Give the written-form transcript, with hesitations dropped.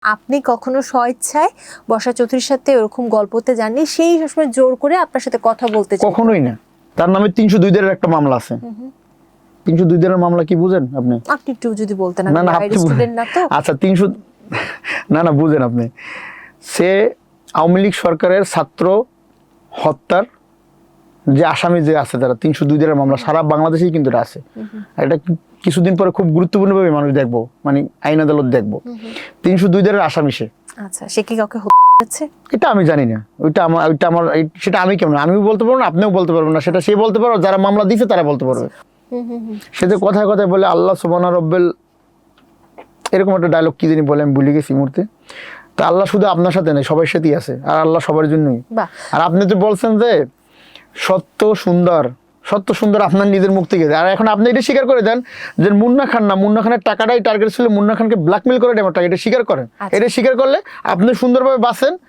আপনি কখনো স্বইচ্ছায় বর্ষা চৌধুরীর সাথে ওরকম গল্পতে যাননি, সেই সবসময় জোর করে আপনার সাথে কথা বলতে চাই? কখনোই না। তার নামে 302 দের একটা মামলা আছে। 302 দের মামলা কি বুঝেন আপনি? আপনি একটু যদি বলতেন। না না, আপনি স্টুডেন্ট না তো। আচ্ছা 300 না না, বুঝেন আপনি। সে আওয়ামী লীগ সরকারের ছাত্র হত্যার যে আসামি যে আছে, তারা 302 দের মামলা সারা বাংলাদেশেই কিন্তু এটা আছে। এটা কিছুদিন পরে খুব গুরুত্বপূর্ণভাবে মানুষ দেখবো, মানে আইন আদালত দেখবো। 302 দের আসামি সে। আচ্ছা, সে কি কাউকে হত্যা করেছে? এটা আমি জানি না, ওইটা আমার সেটা আমি কেমন, আমিও বলতে পারবো না, আপনিও বলতে পারবেন না, সেটা সে বলতে পারো, যারা মামলা দিছে তারা বলতে পারবে। সে যে কথায় কথায় বলে আল্লাহ সুবহানা রব্বেল, এরকম একটা ডায়লগ কি জানি বলে, আমি ভুলে গেছি মুহূর্তে। তো আল্লাহ শুধু আপনার সাথে নেই, সবার সাথেই আছে, আর আল্লাহ সবার জন্যই। আর আপনি তো বলছেন যে সত্য সুন্দর আপনার নিজের মুখ থেকে, আর এখন আপনি এটা স্বীকার করে দেন যে মুন্না খানের টাকাটাই টার্গেট ছিল, মুন্না খানকে ব্ল্যাকমেল করে এটা স্বীকার করেন। এটা স্বীকার করলে আপনি সুন্দরভাবে বাঁচেন,